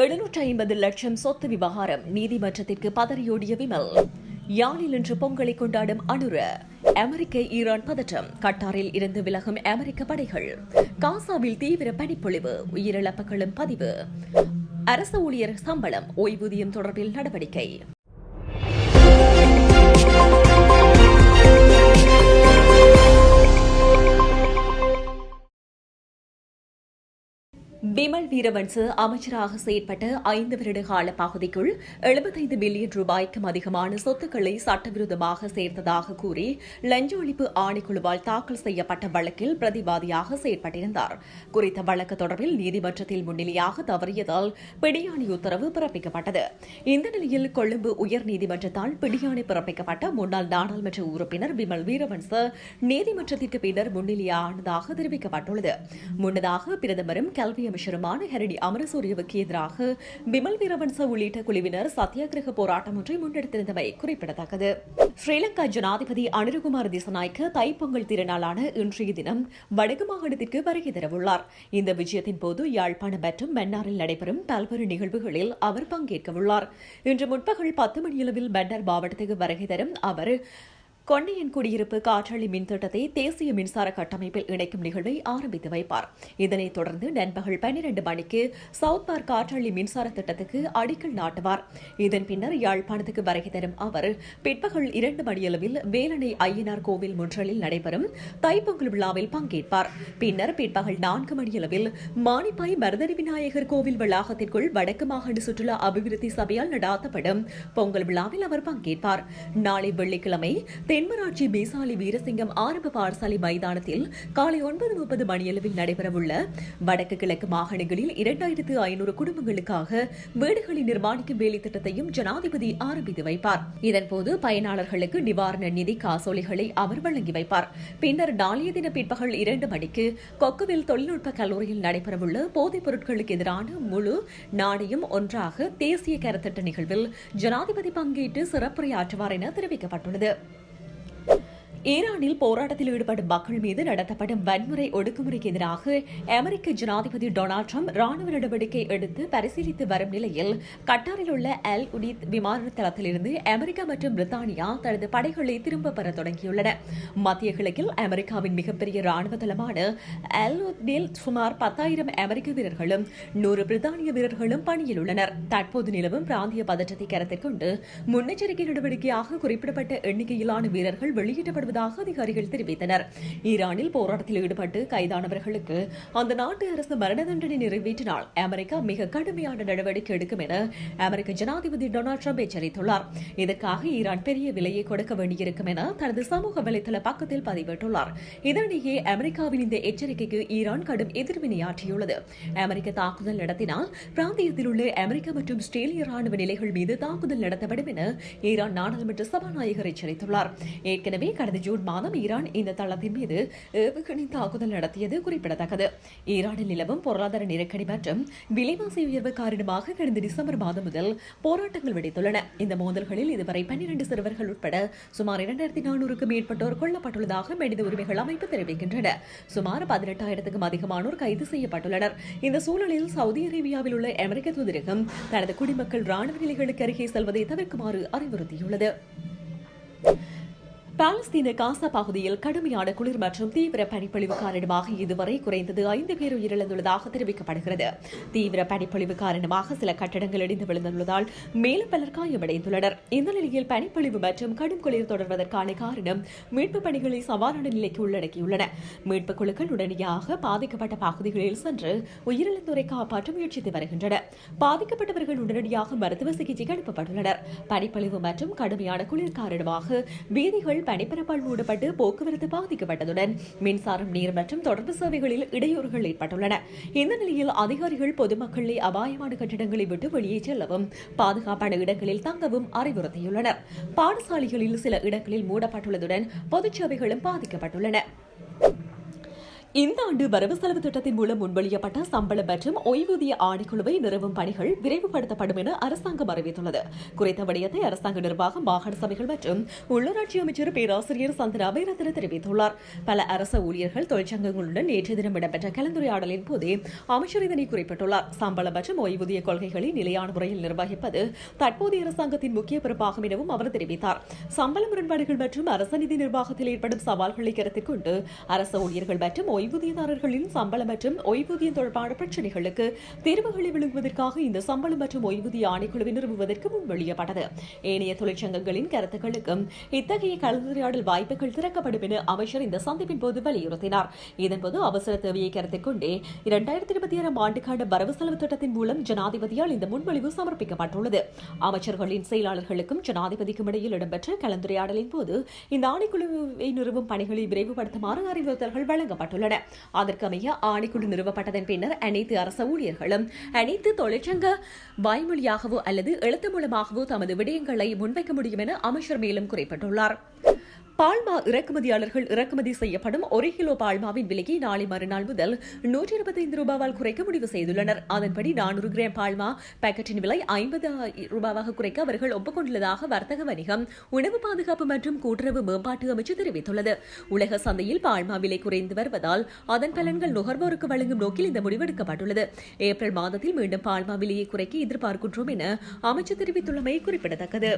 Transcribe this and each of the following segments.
750 லட்சம் சொத்து விவகாரம் நீதிமன்றத்திற்கு பதறியோடிய விமல். யாழில் இன்று பொங்கலை கொண்டாடும் அனுர. அமெரிக்க ஈரான் பதற்றம். கட்டாரில் இருந்து விலகும் அமெரிக்க படைகள். காசாவில் தீவிர பனிப்பொழிவு. உயிரிழப்புகளும் பதிவு. அரசு ஊழியர் சம்பளம் ஓய்வூதியம் தொடர்பில் நடவடிக்கை. விமல் வீரவன்ச அமைச்சராக செயற்பட்ட 5 வருட கால பகுதிக்குள் 75 பில்லியன் ரூபாய்க்கும் அதிகமான சொத்துக்களை சட்டவிரோதமாக சேர்த்ததாக கூறி லஞ்ச ஒழிப்பு ஆணைக்குழுவால் தாக்கல் செய்யப்பட்ட வழக்கில் பிரதிவாதியாக செயற்பட்டிருந்தார். குறித்த வழக்கு தொடர்பில் நீதிமன்றத்தில் முன்னிலையாக தவறியதால் பிடியாணை உத்தரவு பிறப்பிக்கப்பட்டது. இந்த நிலையில் கொழும்பு உயர்நீதிமன்றத்தால் பிடியாணை பிறப்பிக்கப்பட்ட முன்னாள் நாடாளுமன்ற உறுப்பினர் விமல் வீரவன்ச நீதிமன்றத்திற்கு பின்னர் முன்னிலையானதாக தெரிவிக்கப்பட்டுள்ளது. முன்னதாக பிரதமரும் கல்வி அமைச்சருமான ஹெரடி அமரசூரியவுக்கு எதிராக விமல் வீரவன்ச உள்ளிட்ட குழுவினர் சத்தியாகிரக போராட்டம் ஒன்றை முன்னெடுத்திருந்தமை குறிப்பிடத்தக்கது. ஸ்ரீலங்கா ஜனாதிபதி அனுரகுமார் திசநாயக்க தைப்பொங்கல் திருநாளான இன்றைய தினம் வடக்கு மாகாணத்திற்கு வருகை தரவுள்ளார். இந்த விஜயத்தின் போது யாழ்ப்பாணம் மற்றும் மன்னாரில் நடைபெறும் பல்வேறு நிகழ்வுகளில் அவர் பங்கேற்கவுள்ளார். இன்று முற்பகல் 10 மணியளவில் மன்னார் மாவட்டத்துக்கு வருகை தரும் அவர் கொண்டையன் குடியிருப்பு காற்றாலை மின்திட்டத்தை தேசிய மின்சார கட்டமைப்பில் இணைக்கும் நிகழ்வை ஆரம்பித்து வைப்பார். இதனைத் தொடர்ந்து நண்பகல் 12 மணிக்கு சவுத் பார்க் காற்றாலை மின்சார திட்டத்துக்கு அடிக்கல் நாட்டுவார். இதன் பின்னர் யாழ்ப்பாணத்துக்கு வருகை தரும் அவர் பிற்பகல் 2 மணியளவில் வேலணை ஐயனார் கோவில் முன்றலில் நடைபெறும் தைப்பொங்கல் விழாவில் பங்கேற்பார். பின்னர் பிற்பகல் 4 மணியளவில் மானிப்பாய் மருதடி விநாயகர் கோவில் வளாகத்திற்குள் வடக்கு மாகாண சுற்றுலா அபிவிருத்தி சபையால் நடாத்தப்படும் பொங்கல் விழாவில் அவர் பங்கேற்பார். நாளை வெள்ளிக்கிழமை தென்மராட்சி மேசாலி வீரசிங்கம் ஆரம்ப பாடசாலை மைதானத்தில் காலை 9:30 மணியளவில் நடைபெறவுள்ள வடக்கு கிழக்கு மாகாணங்களில் 2500 குடும்பங்களுக்காக வீடுகளை நிர்மாணிக்கும் வேலை திட்டத்தையும் ஜனாதிபதி ஆரம்பித்து வைப்பார். இதன்போது பயனாளர்களுக்கு நிவாரண நிதி காசோலைகளை அவர் வழங்கி வைப்பார். பின்னர் நாளைய தின பிற்பகல் 2 மணிக்கு கொக்குவில் தொழில்நுட்ப கல்லூரியில் நடைபெறவுள்ள போதைப் பொருட்களுக்கு எதிரான முழு நாடையும் ஒன்றாக தேசிய கருத்திட்ட நிகழ்வில் ஜனாதிபதி பங்கேற்று சிறப்புரையாற்றுவார் என தெரிவிக்கப்பட்டுள்ளது. ஈரானில் போராட்டத்தில் ஈடுபடும் மக்கள் மீது நடத்தப்படும் வன்முறை ஒடுக்குமுறைக்கு எதிராக அமெரிக்க ஜனாதிபதி டொனால்டு டிரம்ப் ராணுவ நடவடிக்கை எடுத்து பரிசீலித்து வரும் நிலையில் கட்டாரில் உள்ள அல் உடீத் விமான தளத்திலிருந்து அமெரிக்கா மற்றும் பிரித்தானியா தனது படைகளை திரும்பப் பெற தொடங்கியுள்ளன. மத்திய கிழக்கில் அமெரிக்காவின் மிகப்பெரிய ராணுவ தளமான அல் உடீத்தில் சுமார் 10,000 அமெரிக்க வீரர்களும் 100 பிரித்தானிய வீரர்களும் பணியில் உள்ளனர். தற்போது நிலவும் பிராந்திய பதற்றத்தை கருத்தில் கொண்டு முன்னெச்சரிக்கை நடவடிக்கையாக குறிப்பிடப்பட்ட எண்ணிக்கையிலான வீரர்கள் வெளியிடப்படுவது அதிகாரிகள் தெரிவித்தனர். ஈரானில் போராட்டத்தில் ஈடுபட்டு கைதானவர்களுக்கு அந்த நாட்டு அரசு மரண தண்டனை நிறைவேற்றினால் அமெரிக்கா மிக கடுமையான நடவடிக்கை எடுக்கும் என அமெரிக்க ஜனாதிபதி டொனால்டு டிரம்ப் எச்சரித்துள்ளார். இதற்காக ஈரான் பெரிய விலையை கொடுக்க வேண்டியிருக்கும் என தனது சமூக வலைதள பக்கத்தில் பதிவிட்டுள்ளார். இதனிடையே அமெரிக்காவின் இந்த எச்சரிக்கைக்கு ஈரான் கடும் எதிர்வினையாற்றியுள்ளது. அமெரிக்க தாக்குதல் நடத்தினால் பிராந்தியத்தில் உள்ள அமெரிக்கா மற்றும் ஆஸ்திரேலிய ராணுவ நிலைகள் மீது தாக்குதல் நடத்தப்படும் என ஈரான் நாடாளுமன்ற சபாநாயகர் எச்சரித்துள்ளார். ஏற்கனவே கடந்த ஜூன் மாதம் ஈரான் இந்த தளத்தின் மீது ஏவுகணை தாக்குதல் நடத்தியது குறிப்பிடத்தக்கது. ஈரானில் நிலவும் பொருளாதார நெருக்கடி மற்றும் விலைவாசி உயர்வு காரணமாக கடந்த டிசம்பர் மாதம் முதல் போராட்டங்கள் வெடித்துள்ளன. இந்த மோதல்களில் இதுவரை 12 சிறுவர்கள் உட்பட சுமார் 2400க்கும் மேற்பட்டோர் கொல்லப்பட்டுள்ளதாக மனித உரிமைகள் அமைப்பு தெரிவிக்கின்றன. சுமார் 18,000க்கும் அதிகமானோர் கைது செய்யப்பட்டுள்ளனர். இந்த சூழலில் சவுதி அரேபியாவில் உள்ள அமெரிக்க தூதரகம் தனது குடிமக்கள் ராணுவ நிலைகளுக்கு அருகே செல்வதை தவிர்க்குமாறு அறிவுறுத்தியுள்ளது. பாலஸ்தீன காசா பகுதியில் கடுமையான குளிர் மற்றும் தீவிர பனிப்பொழிவு காரணமாக இதுவரை குறைந்தது 5 பேர் உயிரிழந்துள்ளதாக தெரிவிக்கப்படுகிறது. தீவிர பனிப்பொழிவு காரணமாக சில கட்டடங்கள் இடிந்து விழுந்துள்ளதால் மேலும் பலர் காயமடைந்துள்ளனர். இந்த நிலையில் பனிப்பொழிவு மற்றும் கடும் குளிர் தொடர்வதற்கான காரணம் மீட்புப் பணிகளை சவாலான நிலைக்கு உள்ளடக்கியுள்ளன. மீட்புக் குழுக்கள் உடனடியாக பாதிக்கப்பட்ட பகுதிகளில் சென்று உயிரிழந்தோரை காப்பாற்ற முயற்சித்து வருகின்றனர். பாதிக்கப்பட்டவர்கள் உடனடியாக மருத்துவ சிகிச்சைக்கு அனுப்பப்பட்டுள்ளனர். பனிப்பொழிவு மற்றும் கடுமையான குளிர் காரணமாக வீதிகள் பனிப்பரப்பால் மூடப்பட்டு போக்குவரத்து பாதிக்கப்பட்டதுடன் மின்சாரம், நீர் மற்றும் தொடர்பு சேவைகளில் இடையூறுகள் ஏற்பட்டுள்ளன. இந்த நிலையில் அதிகாரிகள் பொதுமக்களை அபாயமான கட்டிடங்களை விட்டு வெளியே செல்லவும் பாதுகாப்பான இடங்களில் தங்கவும் அறிவுறுத்தியுள்ளனர். பாடசாலைகளில் சில இடங்களில் மூடப்பட்டுள்ளதுடன் பொதுச் சேவைகளும் பாதிக்கப்பட்டுள்ளன. இந்த ஆண்டு வரவு செலவு திட்டத்தின் மூலம் முன்மொழியப்பட்ட சம்பளம் மற்றும் ஓய்வூதிய ஆணைக்குழுவை நிறுவும் பணிகள் விரைவுபடுத்தப்படும் என அரசாங்கம் அறிவித்துள்ளது. குறித்த விடயத்தை அரசாங்க நிர்வாகம், மாகாண சபைகள் மற்றும் உள்ளூராட்சி அமைச்சர் பேராசிரியர் சந்தன அபயரத்ன தெரிவித்துள்ளார். பல அரசு ஊழியர்கள் தொழிற்சங்கங்களுடன் நேற்று தினம் இடம்பெற்ற கலந்துரையாடலின் போதே அமைச்சர் இதனை குறிப்பிட்டுள்ளார். சம்பளம் மற்றும் ஓய்வூதிய கொள்கைகளை நிலையான முறையில் நிர்வகிப்பது தற்போதைய அரசாங்கத்தின் முக்கிய பொறுப்பாகும் எனவும் அவர் தெரிவித்தார். சம்பள முரண்பாடுகள் மற்றும் அரசு நிதி நிர்வாகத்தில் ஏற்படும் சவால்களை கருத்தில் கொண்டு அரசு ஊழியர்கள் மற்றும் ஓய்வூதியதாரர்களின் சம்பளம் மற்றும் ஓய்வூதியம் தொடர்பான பிரச்சினைகளுக்கு தீர்வுகளை வழங்குவதற்காக இந்த சம்பளம் மற்றும் ஓய்வூதிய ஆணைக்குழுவை நிறுவுவதற்கு முன்மொழியப்பட்டது. ஏனைய தொழிற்சங்கங்களின் கருத்துக்களுக்கும் இத்தகைய கலந்துரையாடல் வாய்ப்புகள் திறக்கப்படும் என அமைச்சர் இந்த சந்திப்பின் போது வலியுறுத்தினார். இதன்போது அவசர தேவையை கருத்தில் கொண்டே 2026 ஆண்டுக்கான வரவு செலவு திட்டத்தின் மூலம் ஜனாதிபதியால் இந்த முன்மொழிவு சமர்ப்பிக்கப்பட்டுள்ளது. அமைச்சர்களின் செயலாளர்களுக்கும் ஜனாதிபதிக்கும் இடையில் இடம்பெற்ற கலந்துரையாடலின் போது இந்த ஆணைக்குழுவை நிறுவும் பணிகளை விரைவுபடுத்துமாறு அறிவுறுத்தல்கள் வழங்கப்பட்டுள்ளன. அதற்கமைய ஆணைக்குழு நிறுவப்பட்டதன் பின்னர் அனைத்து அரசு ஊழியர்களும் அனைத்து தொழிற்சங்க வாய்மொழியாகவோ அல்லது எழுத்து மூலமாகவோ தமது விடயங்களை முன்வைக்க முடியும் என அமைச்சர் மேலும் குறிப்பிட்டுள்ளார். பால்மா இறக்குமதியாளர்கள் இறக்குமதி செய்யப்படும் 1 கிலோ பால்மாவின் விலையை நாளை மறுநாள் முதல் 125 ரூபாவால் குறைக்க முடிவு செய்துள்ளனர். அதன்படி 400 கிராம் பால்மா பாக்கெட்டின் விலை 50 ரூபாவாக குறைக்க அவர்கள் ஒப்புக்கொண்டுள்ளதாக வர்த்தக வணிகம், உணவு பாதுகாப்பு மற்றும் கூட்டுறவு மேம்பாட்டு அமைச்சு தெரிவித்துள்ளது. உலக சந்தையில் பால்மா விலை குறைந்து வருவதால் அதன் பலன்கள் நுகர்வோருக்கு வழங்கும் நோக்கில் இந்த முடிவெடுக்கப்பட்டுள்ளது. ஏப்ரல் மாதத்தில் மீண்டும் பால்மா விலையை குறைக்க எதிர்பார்க்கின்றோம் என அமைச்சு தெரிவித்துள்ளமை குறிப்பிடத்தக்கது.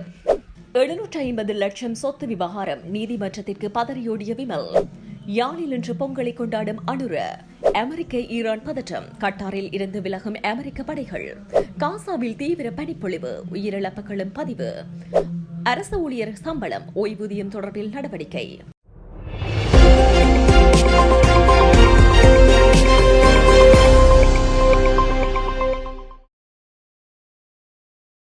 750 லட்சம் சொத்து விவகாரம் நீதிமன்றத்திற்கு பதறியோடிய விமல். யாழில் இன்று பொங்கலை கொண்டாடும் அனுர. அமெரிக்க ஈரான் பதற்றம். கட்டாரில் இருந்து விலகும் அமெரிக்க படைகள். காசாவில் தீவிர பனிப்பொழிவு. உயிரிழப்புகளும் பதிவு. அரசு ஊழியர் சம்பளம், ஓய்வூதியம் தொடர்பில் நடவடிக்கை.